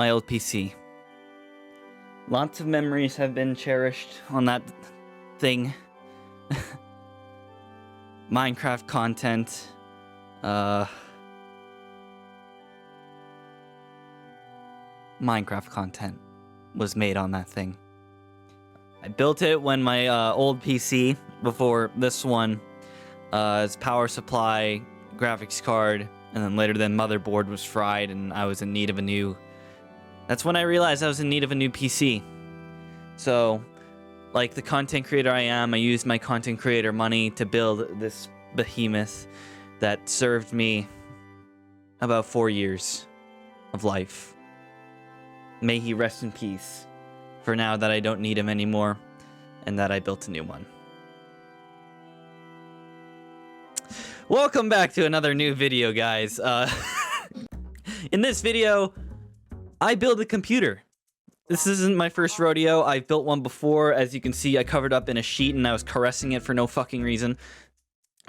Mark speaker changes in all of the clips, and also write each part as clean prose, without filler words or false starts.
Speaker 1: my old PC. Lots of memories have been cherished on that thing. Minecraft content. Minecraft content was made on that thing. I built it when my old PC, before this one, its power supply, graphics card, and then later motherboard was fried, and I was in need of a new... That's when I realized I was in need of a new PC. So, like the content creator I am, I used my content creator money to build this behemoth that served me about 4 years of life. May he rest in peace, for now that I don't need him anymore, and that I built a new one. Welcome back to another new video, guys. In this video, I build a computer. This isn't my first rodeo. I've built one before. As you can see, I covered up in a sheet and I was caressing it for no fucking reason.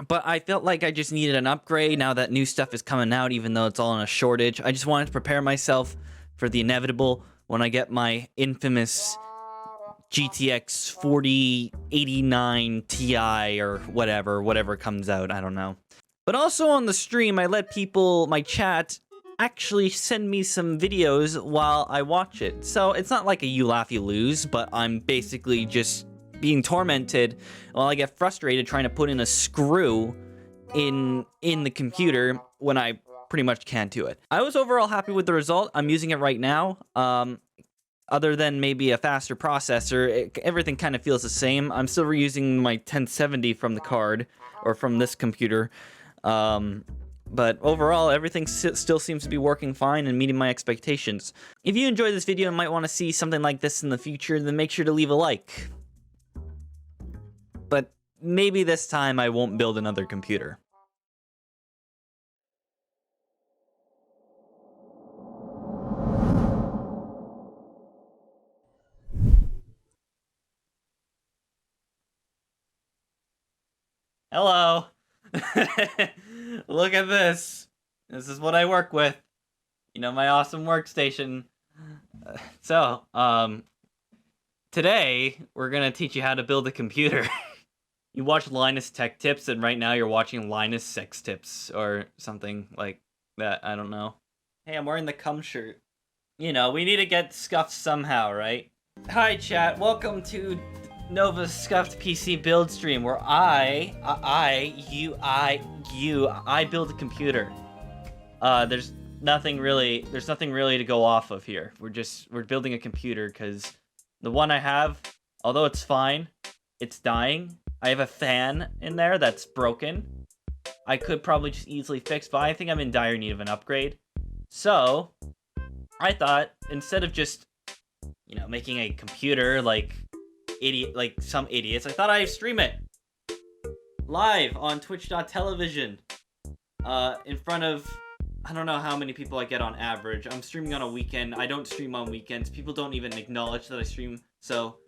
Speaker 1: But I felt like I just needed an upgrade now that new stuff is coming out, even though it's all in a shortage. I just wanted to prepare myself for the inevitable when I get my infamous GTX 4089 Ti or whatever comes out. I don't know. But also on the stream, I let people, my chat, actually send me some videos while I watch it. So it's not like a you laugh, you lose, but I'm basically just being tormented while I get frustrated trying to put in a screw in the computer when I pretty much can't do it. I was overall happy with the result. I'm using it right now. Other than maybe a faster processor, everything kind of feels the same. I'm still reusing my 1070 from the card, or from this computer. But overall, everything still seems to be working fine and meeting my expectations. If you enjoyed this video and might want to see something like this in the future, then make sure to leave a like. But maybe this time I won't build another computer. Hello. Look at this. This is what I work with. You know, my awesome workstation. Today we're gonna teach you how to build a computer. You watch Linus Tech Tips, and right now you're watching Linus Sex Tips or something like that. I don't know. Hey, I'm wearing the cum shirt. You know, we need to get scuffed somehow, right? Hi, chat. Welcome to Novah's Scuffed PC build stream, where I build a computer. There's nothing really to go off of here. We're building a computer because the one I have, although it's fine, it's dying. I have a fan in there that's broken. I could probably just easily fix, but I think I'm in dire need of an upgrade. So I thought, instead of just, you know, making a computer like some idiots, I thought I'd stream it live on twitch.tv in front of, I don't know how many people I get on average. I'm streaming on a weekend. I don't stream on weekends. People don't even acknowledge that I stream, so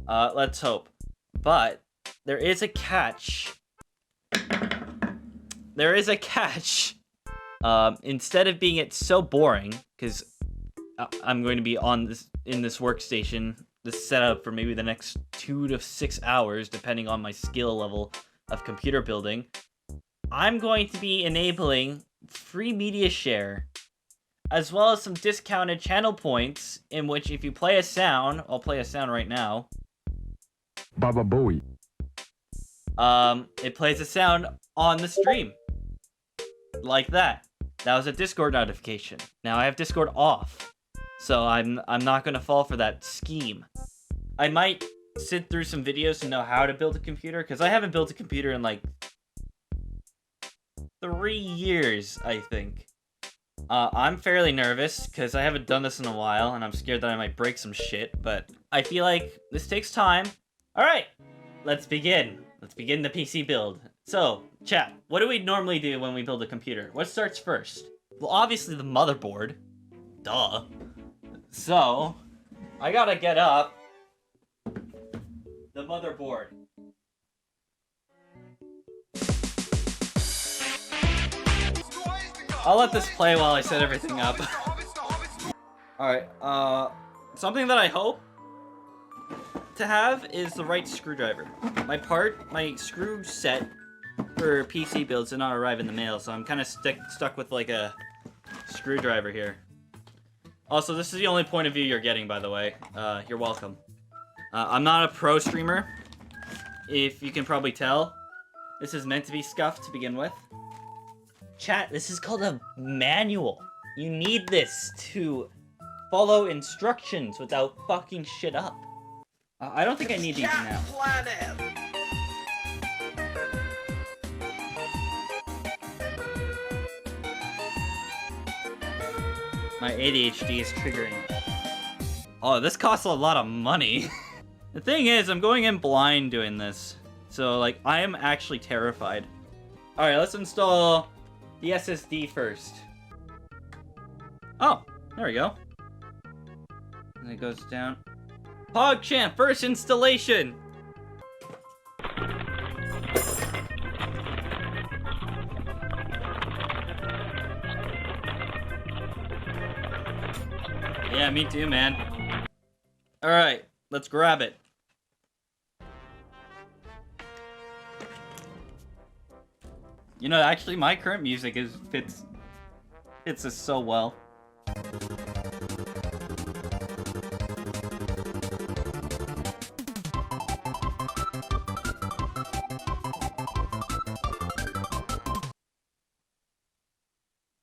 Speaker 1: let's hope. But there is a catch. There is a catch. Instead of being so boring, because I'm going to be in this workstation, this setup, for maybe the next 2 to 6 hours, depending on my skill level of computer building, I'm going to be enabling free media share, as well as some discounted channel points, in which if you play a sound, I'll play a sound right now.
Speaker 2: Baba Booey.
Speaker 1: It plays a sound on the stream. Like that. That was a Discord notification. Now I have Discord off, so I'm not gonna fall for that scheme. I might sit through some videos to know how to build a computer, because I haven't built a computer in like 3 years, I think. I'm fairly nervous, because I haven't done this in a while, and I'm scared that I might break some shit, but I feel like this takes time. Alright, let's begin. Let's begin the PC build. So, chat, what do we normally do when we build a computer? What starts first? Well, obviously the motherboard. Duh. So, I gotta get up the motherboard. I'll let this play while I set everything up. Alright, something that I hope to have is the right screwdriver. My screw set for PC builds did not arrive in the mail, so I'm kind of stuck with like a screwdriver here. Also, this is the only point of view you're getting, by the way. You're welcome. I'm not a pro streamer, if you can probably tell. This is meant to be scuffed to begin with. Chat, this is called a manual. You need this to follow instructions without fucking shit up. I don't think I need these now. My ADHD is triggering. Oh, this costs a lot of money. The thing is, I'm going in blind doing this. So, like, I am actually terrified. Alright, let's install the SSD first. Oh, there we go. And it goes down. PogChamp, first installation! Yeah, me too, man. Alright, let's grab it. You know, actually, my current music fits us so well.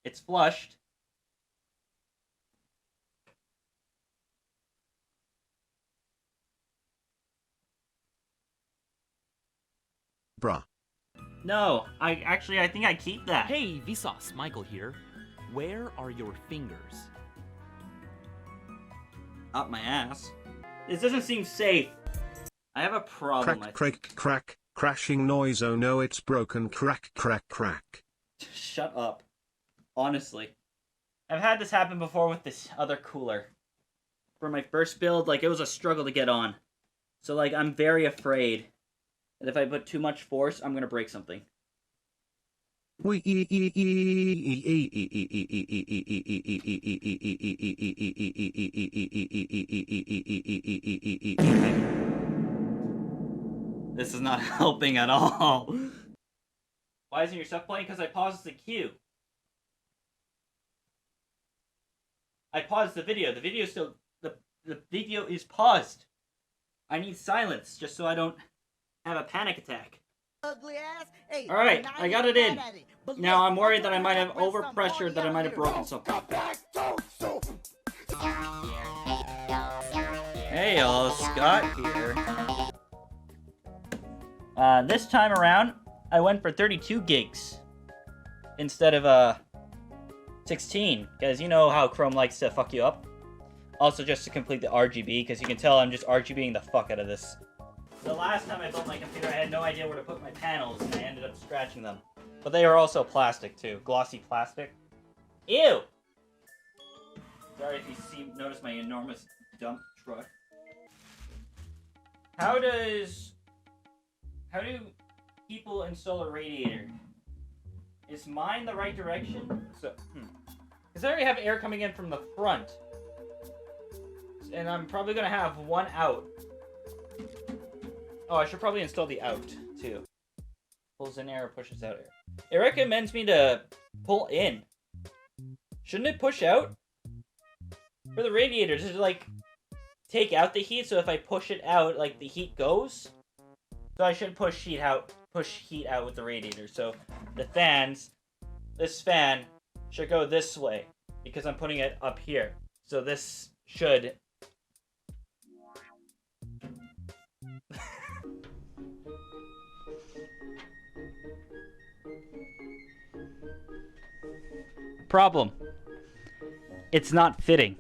Speaker 1: It's flushed.
Speaker 2: Bruh.
Speaker 1: No, I think I keep that.
Speaker 3: Hey, Vsauce, Michael here. Where are your fingers?
Speaker 1: Up my ass. This doesn't seem safe. I have a problem.
Speaker 4: Crack, crashing noise, oh no, it's broken, crack.
Speaker 1: Shut up. Honestly. I've had this happen before with this other cooler. For my first build, like, it was a struggle to get on. So, like, I'm very afraid that if I put too much force, I'm gonna break something. This is not helping at all. Why isn't your stuff playing? Because I paused the queue. I paused the video. The video still... The video is paused. I need silence, just so I don't have a panic attack. Alright, I got it in. Now I'm worried that I might have overpressured, that I might have broken something. Hey y'all, Scott here. This time around, I went for 32 gigs instead of 16, because you know how Chrome likes to fuck you up. Also, just to complete the RGB, because you can tell I'm just RGBing the fuck out of this. The last time I built my computer, I had no idea where to put my panels, and I ended up scratching them. But they are also plastic, too. Glossy plastic. Ew! Sorry if you notice my enormous dump truck. How do people install a radiator? Is mine the right direction? Because I already have air coming in from the front. And I'm probably going to have one out. Oh, I should probably install the out, too. Pulls in air, pushes out air. It recommends me to pull in. Shouldn't it push out? For the radiator, does it, like, take out the heat, so if I push it out, like, the heat goes? So I should push heat out with the radiator. So the fans, this fan, should go this way, because I'm putting it up here. So this should... Problem. It's not fitting.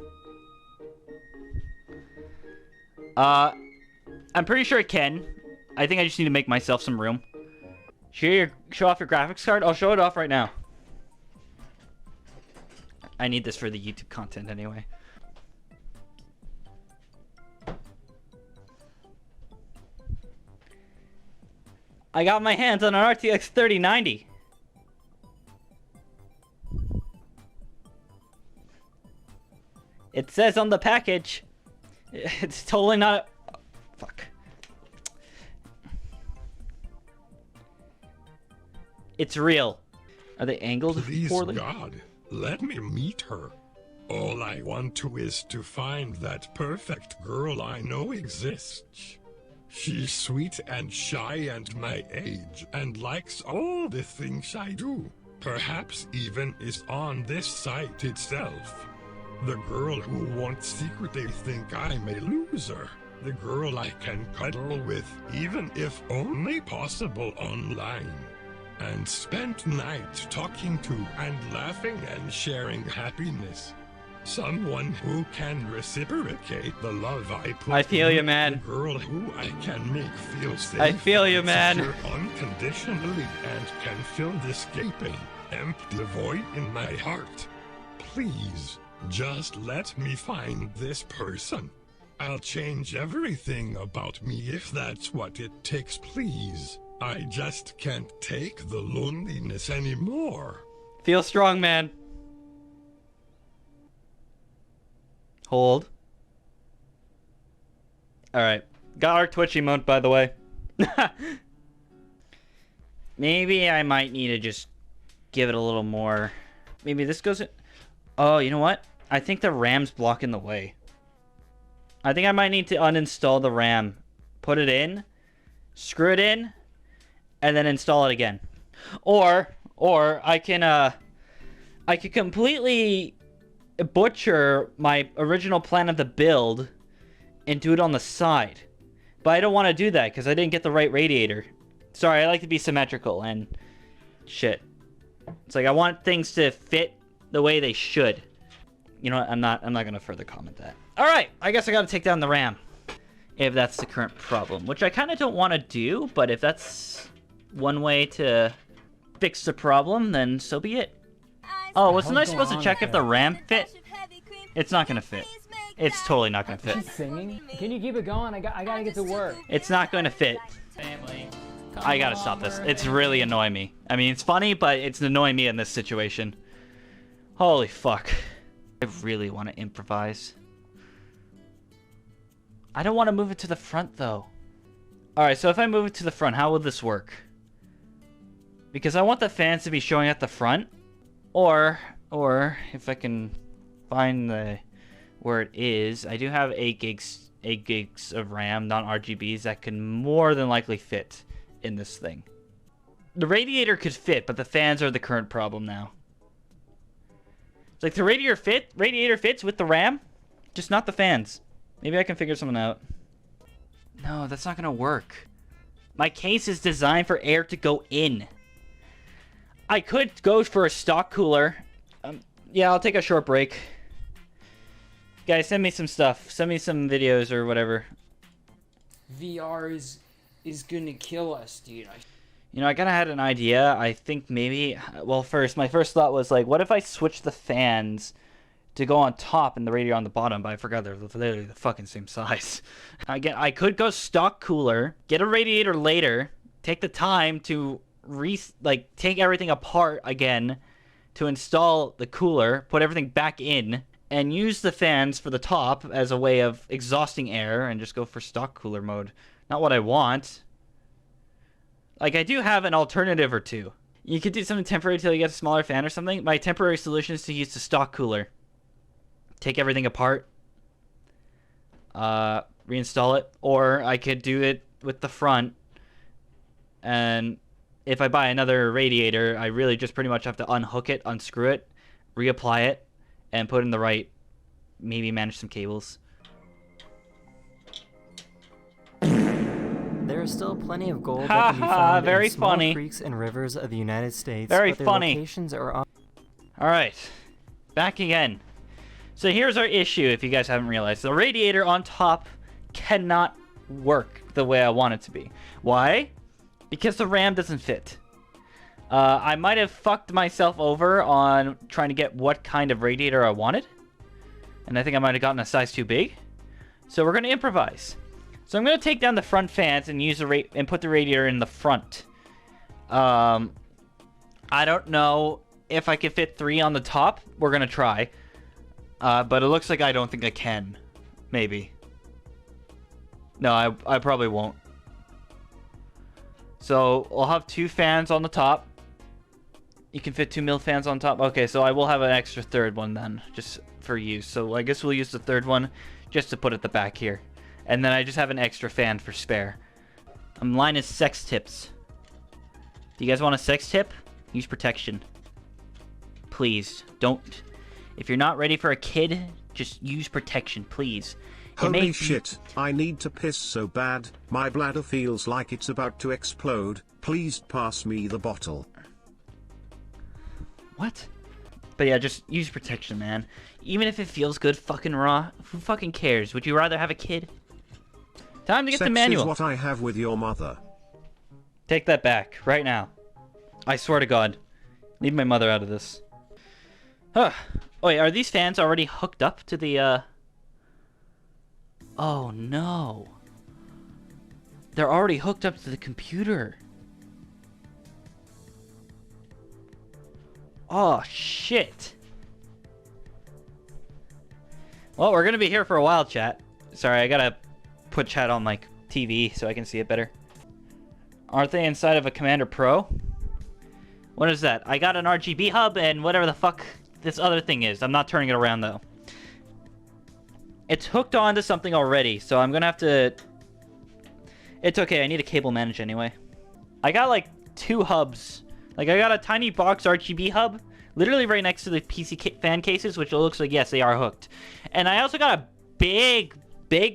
Speaker 1: I'm pretty sure it can. I think I just need to make myself some room. Show off your graphics card? I'll show it off right now. I need this for the YouTube content anyway. I got my hands on an RTX 3090. It says on the package. It's totally not. Fuck. It's real. Are they angled
Speaker 5: Please,
Speaker 1: poorly?
Speaker 5: God, let me meet her. All I want to is to find that perfect girl I know exists. She's sweet and shy and my age, and likes all the things I do. Perhaps even is on this site itself. The girl who won't secretly think I'm a loser. The girl I can cuddle with, even if only possible online. And spend nights talking to and laughing and sharing happiness. Someone who can reciprocate the love I put
Speaker 1: I feel
Speaker 5: in.
Speaker 1: you, man.
Speaker 5: A girl who I can make feel safe.
Speaker 1: I feel you,
Speaker 5: and
Speaker 1: man.
Speaker 5: secure unconditionally and can fill this gaping, empty void in my heart. Please, just let me find this person. I'll change everything about me if that's what it takes, please. I just can't take the loneliness anymore.
Speaker 1: Feel strong, man. Hold. Alright. Got our Twitch emote, by the way. Maybe I might need to just give it a little more. Maybe this goes in. Oh, you know what? I think the RAM's blocking the way. I think I might need to uninstall the RAM. Put it in. Screw it in. And then install it again. Or I can completely butcher my original plan of the build and do it on the side. But I don't want to do that because I didn't get the right radiator. Sorry, I like to be symmetrical and shit. It's like I want things to fit the way they should. You know what? I'm not gonna further comment that. Alright, I guess I gotta take down the RAM. If that's the current problem. Which I kinda don't want to do, but if that's one way to fix the problem, then so be it. Oh, wasn't I supposed to check if the RAM fit? It's not gonna fit. It's totally not gonna fit.
Speaker 6: She's singing. Can you keep it going? I gotta get to work.
Speaker 1: It's not going to fit.
Speaker 6: Family.
Speaker 1: I gotta stop this. It's really annoying me. I mean, it's funny, but it's annoying me in this situation. Holy fuck. I really want to improvise. I don't want to move it to the front, though. Alright, so if I move it to the front, how will this work? Because I want the fans to be showing at the front. Or if I can find where it is, I do have 8 gigs of RAM, non-RGBs, that can more than likely fit in this thing. The radiator could fit, but the fans are the current problem now. It's like the radiator fits with the RAM, just not the fans. Maybe I can figure something out. No, that's not gonna work. My case is designed for air to go in. I could go for a stock cooler. Yeah, I'll take a short break. Guys, send me some stuff. Send me some videos or whatever.
Speaker 6: VR is gonna kill us, dude.
Speaker 1: You know, I kind of had an idea. I think maybe... Well, my first thought was, like, what if I switch the fans to go on top and the radiator on the bottom? But I forgot they're literally the fucking same size. Again, I could go stock cooler, get a radiator later, take the time to take everything apart again to install the cooler, put everything back in, and use the fans for the top as a way of exhausting air and just go for stock cooler mode. Not what I want. Like, I do have an alternative or two. You could do something temporary until you get a smaller fan or something. My temporary solution is to use the stock cooler. Take everything apart. Reinstall it. Or I could do it with the front. And if I buy another radiator, I really just pretty much have to unhook it, unscrew it, reapply it, and put in the right... Maybe manage some cables.
Speaker 7: There is still plenty of gold that can be found
Speaker 1: very
Speaker 7: in small
Speaker 1: funny.
Speaker 7: creeks and rivers of the United States.
Speaker 1: Very
Speaker 7: but their
Speaker 1: funny.
Speaker 7: Locations are on
Speaker 1: Alright, back again. So here's our issue, if you guys haven't realized. The radiator on top cannot work the way I want it to be. Why? Because the RAM doesn't fit. I might have fucked myself over on trying to get what kind of radiator I wanted. And I think I might have gotten a size too big. So we're going to improvise. So I'm going to take down the front fans and use and put the radiator in the front. I don't know if I can fit 3 on the top. We're going to try. But it looks like I don't think I can. Maybe. No, I probably won't. So I'll have 2 fans on the top. You can fit 2 mil fans on top. Okay, so I will have an extra third one then, just for use. So I guess we'll use the third one just to put at the back here. And then I just have an extra fan for spare. Line is sex tips. Do you guys want a sex tip? Use protection. Please, don't. If you're not ready for a kid, just use protection, please.
Speaker 4: Holy shit, I need to piss so bad, my bladder feels like it's about to explode, please pass me the bottle.
Speaker 1: What? But yeah, just use protection, man. Even if it feels good fucking raw, who fucking cares? Would you rather have a kid? Time to get the manual.
Speaker 4: Sex is what I have with your mother.
Speaker 1: Take that back, right now. I swear to God. Leave my mother out of this. Huh. Oh wait, are these fans already hooked up to the, Oh no. They're already hooked up to the computer. Oh shit. Well, we're gonna be here for a while, chat. Sorry, I gotta put chat on like TV so I can see it better. Aren't they inside of a Commander Pro? What is that? I got an RGB hub and whatever the fuck this other thing is. I'm not turning it around though. It's hooked onto something already, so I'm gonna have to... It's okay, I need a cable manage anyway. I got like 2 hubs. Like I got a tiny box RGB hub, literally right next to the PC fan cases, which looks like, yes, they are hooked. And I also got a big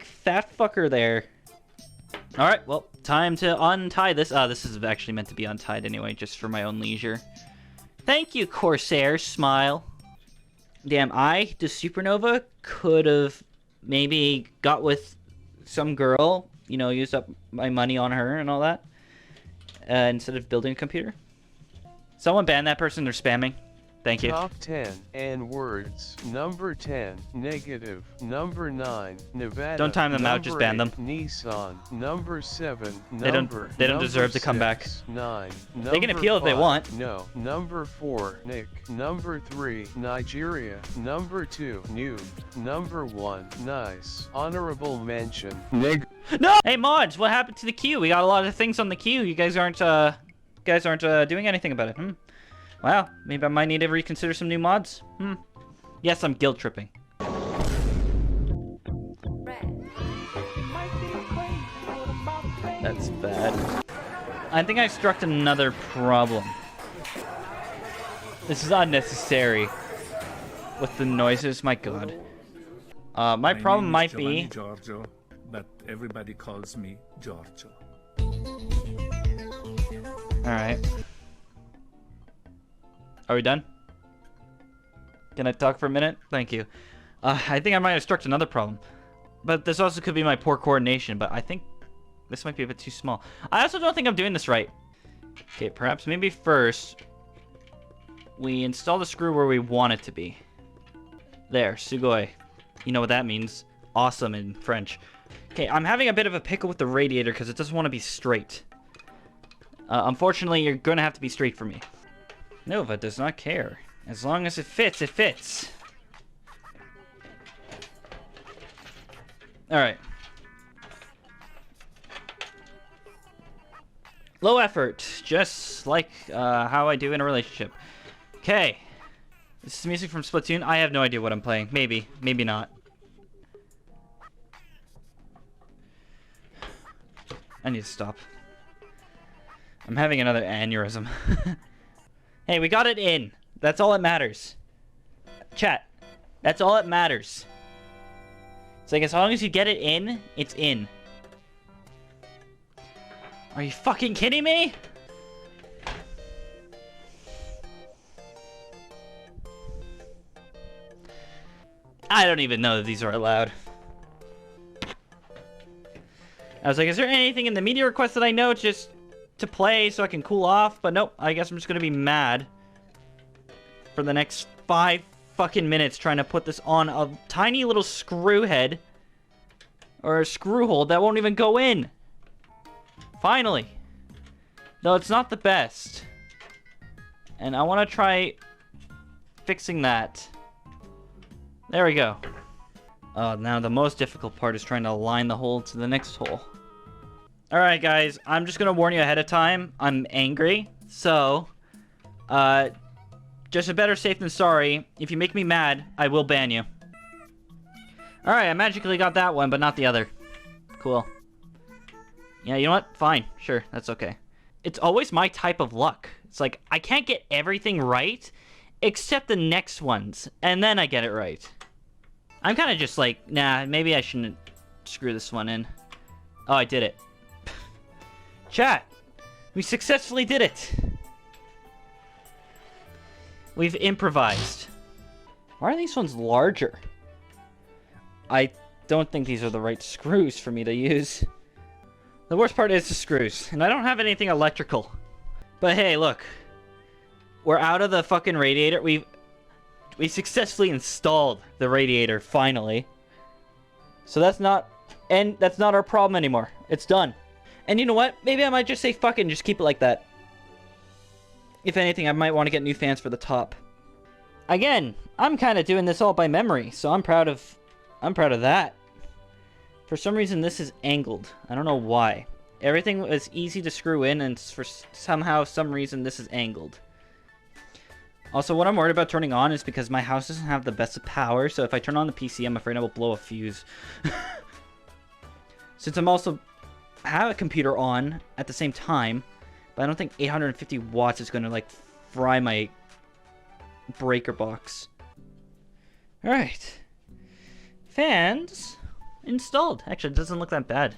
Speaker 1: fat fucker there. Alright, well, time to untie this. This is actually meant to be untied anyway, just for my own leisure. Thank you, Corsair. Smile. Damn, DaSouperNovah could have maybe got with some girl, you know, used up my money on her and all that, instead of building a computer. Someone ban that person, they're spamming. Thank you.
Speaker 8: Top 10 N words. Number 10, negative. Number 9, Nevada.
Speaker 1: Don't time them out, just ban them.
Speaker 8: Nissan. Number 7,
Speaker 1: They don't deserve to come back.
Speaker 8: 9.
Speaker 1: They can appeal if they want.
Speaker 8: No. Number 4, Nick. Number 3, Nigeria. Number 2, Noob. Number 1, nice. Honorable mention.
Speaker 1: No! Hey mods, what happened to the queue? We got a lot of things on the queue. You guys aren't doing anything about it. Wow, maybe I might need to reconsider some new mods. Yes, I'm guilt tripping. That's bad. I think I struck another problem. This is unnecessary. With the noises, my god. My problem might be...
Speaker 9: Giorgio, but everybody calls me Giorgio.
Speaker 1: Alright. Are we done? Can I talk for a minute? Thank you. I think I might have struck another problem. But this also could be my poor coordination, but I think this might be a bit too small. I also don't think I'm doing this right. Okay, perhaps maybe first we install the screw where we want it to be. There, sugoi. You know what that means. Awesome in French. Okay, I'm having a bit of a pickle with the radiator because it doesn't want to be straight. Unfortunately, you're going to have to be straight for me. Novah does not care. As long as it fits, it fits. Alright. Low effort. Just like how I do in a relationship. Okay. This is music from Splatoon. I have no idea what I'm playing. Maybe. Maybe not. I need to stop. I'm having another aneurysm. Hey, we got it in. That's all that matters. Chat. That's all that matters. It's like as long as you get it in, it's in. Are you fucking kidding me? I don't even know that these are allowed. I was like, is there anything in the media request that I know just to play so I can cool off? But nope, I guess I'm just gonna be mad for the next 5 fucking minutes trying to put this on a tiny little screw head or a screw hole that won't even go in. Finally. Though it's not the best. And I want to try fixing that. There we go. Now the most difficult part is trying to align the hole to the next hole. Alright guys, I'm just gonna warn you ahead of time. I'm angry, so... just a better safe than sorry. If you make me mad, I will ban you. Alright, I magically got that one, but not the other. Cool. Yeah, you know what? Fine. Sure, that's okay. It's always my type of luck. It's like, I can't get everything right, except the next ones, and then I get it right. I'm kind of just like, nah, maybe I shouldn't screw this one in. Oh, I did it. Chat, we successfully did it. We've improvised. Why are these ones larger? I don't think these are the right screws for me to use. The worst part is the screws, and I don't have anything electrical. But hey, look. We're out of the fucking radiator. We successfully installed the radiator, finally. So that's not our problem anymore. It's done. And you know what? Maybe I might just say fuck it and just keep it like that. If anything, I might want to get new fans for the top. Again, I'm kind of doing this all by memory, so I'm proud of that. For some reason, this is angled. I don't know why. Everything was easy to screw in, and for some reason, this is angled. Also, what I'm worried about turning on is because my house doesn't have the best of power, so if I turn on the PC, I'm afraid I will blow a fuse. Since I'm also have a computer on at the same time, but I don't think 850 watts is going to, like, fry my breaker box. Alright. Fans installed. Actually, it doesn't look that bad.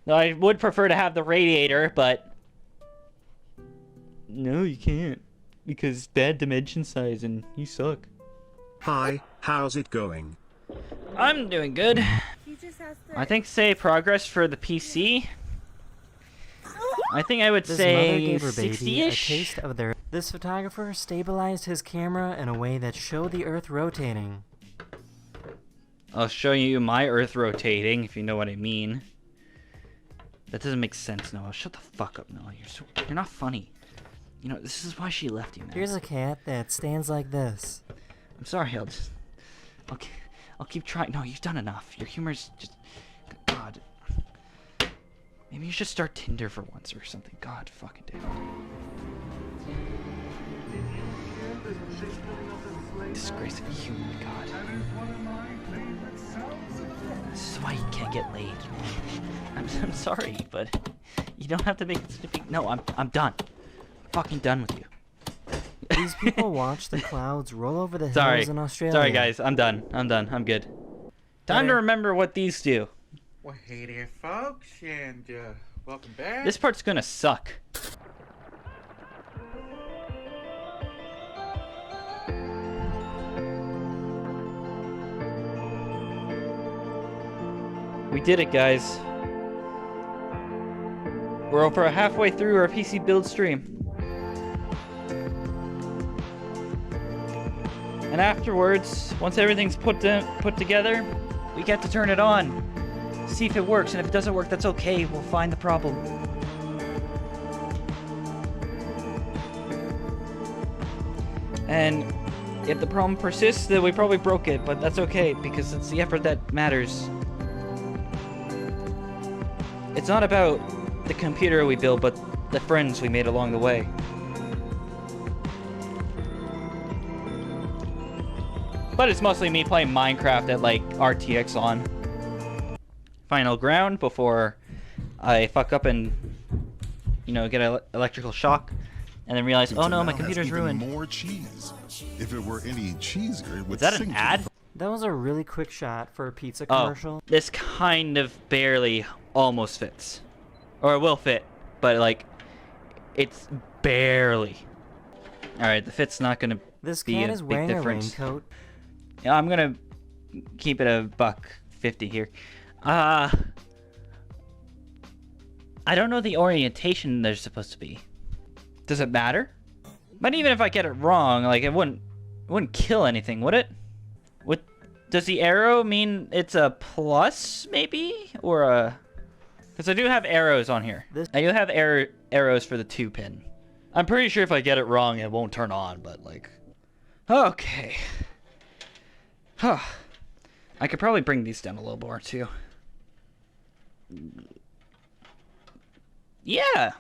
Speaker 1: Now, I would prefer to have the radiator, but... No, you can't. Because bad dimension size and you suck.
Speaker 4: Hi, how's it going?
Speaker 1: I'm doing good. I think say progress for the PC. I think I would
Speaker 7: This
Speaker 1: say
Speaker 7: mother gave her baby a
Speaker 1: 60-ish.
Speaker 7: taste of their... This photographer stabilized his camera in a way that showed the Earth rotating.
Speaker 1: I'll show you my Earth rotating, if you know what I mean. That doesn't make sense, Noah. Shut the fuck up, Noah. You're not funny. You know, this is why she left you, man.
Speaker 7: Here's a cat that stands like this.
Speaker 1: I'm sorry, I'll keep trying. No, you've done enough. Your humor's just... God. Maybe you should start Tinder for once or something. God fucking damn it. Disgrace of human, God. This is why you can't get laid, man. I'm sorry, but you don't have to make it such a big... No, I'm done. I'm fucking done with you.
Speaker 7: These people watch the clouds roll over the hills in Australia.
Speaker 1: Sorry, guys. I'm done. I'm good. Time to remember what these do.
Speaker 10: Well, hey there, folks, and welcome back.
Speaker 1: This part's gonna suck. We did it, guys. We're over halfway through our PC build stream. And afterwards, once everything's put together, we get to turn it on. See if it works, and if it doesn't work, that's okay. We'll find the problem. And if the problem persists, then we probably broke it, but that's okay, because it's the effort that matters. It's not about the computer we built, but the friends we made along the way. But it's mostly me playing Minecraft at, like, RTX on. Final ground before I fuck up and, you know, get an electrical shock. And then realize, oh no, my computer's ruined.
Speaker 2: More cheese. If it were any cheesier, it would
Speaker 1: Is that an
Speaker 2: sink
Speaker 1: ad?
Speaker 7: That was a really quick shot for a pizza commercial.
Speaker 1: Oh, this kind of barely almost fits. Or it will fit, but, like, it's barely. Alright, the fit's not gonna
Speaker 7: This
Speaker 1: be
Speaker 7: cat
Speaker 1: a
Speaker 7: is
Speaker 1: big
Speaker 7: wearing
Speaker 1: difference.
Speaker 7: a raincoat.
Speaker 1: Yeah, I'm gonna keep it a $1.50 here. I don't know the orientation they're supposed to be. Does it matter? But even if I get it wrong, like, it wouldn't kill anything, would it? Does the arrow mean it's a plus, maybe? Or a... Because I do have arrows on here. I do have arrows for the 2-pin. I'm pretty sure if I get it wrong, it won't turn on, but, like... Okay. Huh. I could probably bring these down a little more, too. Yeah!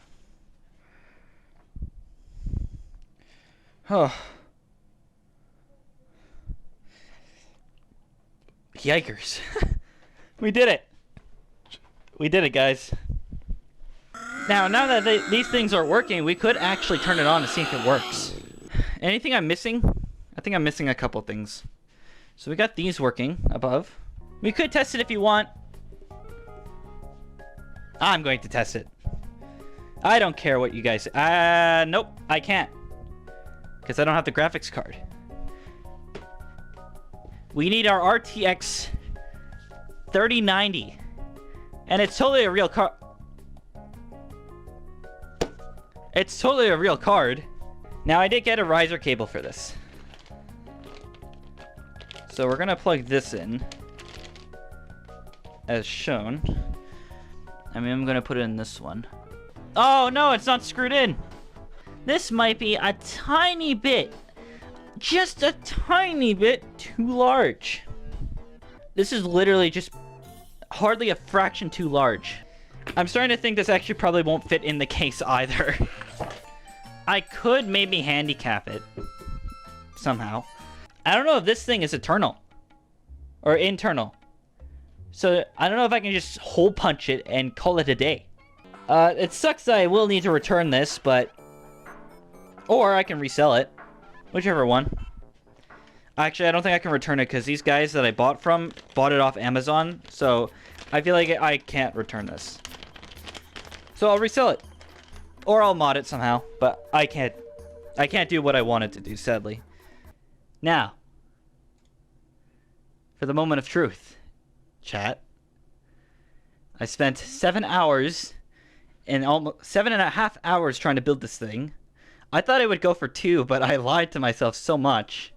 Speaker 1: Oh. Yikers. We did it! We did it, guys. Now that these things are working, we could actually turn it on to see if it works. Anything I'm missing? I think I'm missing a couple things. So we got these working above. We could test it if you want. I'm going to test it. I don't care what you guys... nope, I can't. Because I don't have the graphics card. We need our RTX 3090. And it's totally a real card. It's totally a real card. Now, I did get a riser cable for this. So we're gonna plug this in. As shown. I mean, I'm gonna put it in this one. Oh, no, it's not screwed in. This might be a tiny bit, just a tiny bit too large. This is literally just hardly a fraction too large. I'm starting to think this actually probably won't fit in the case either. I could maybe handicap it somehow. I don't know if this thing is eternal or internal. So I don't know if I can just hole punch it and call it a day. It sucks that I will need to return this, but... Or I can resell it. Whichever one. Actually, I don't think I can return it because these guys that I bought from bought it off Amazon. So I feel like I can't return this. So I'll resell it. Or I'll mod it somehow. But I can't do what I wanted to do, sadly. Now. For the moment of truth. Chat. I spent 7 hours and almost 7.5 hours trying to build this thing. I thought it would go for 2, but I lied to myself so much.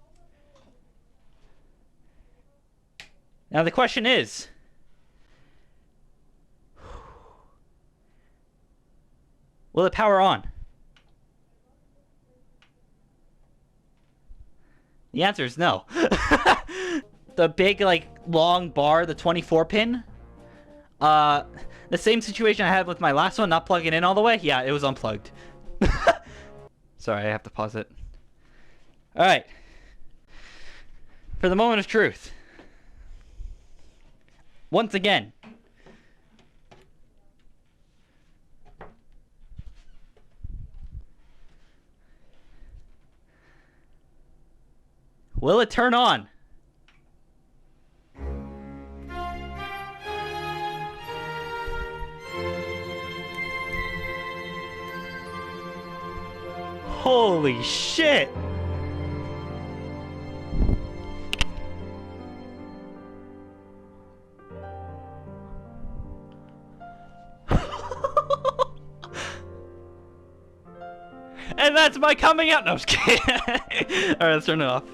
Speaker 1: Now the question is, will it power on? The answer is no. The big, like, long bar, the 24 pin. The same situation I had with my last one, not plugging in all the way. Yeah, it was unplugged. Sorry, I have to pause it. Alright. For the moment of truth. Once again. Will it turn on? Holy shit! And that's my coming out. No, I'm just kidding. Alright, let's turn it off.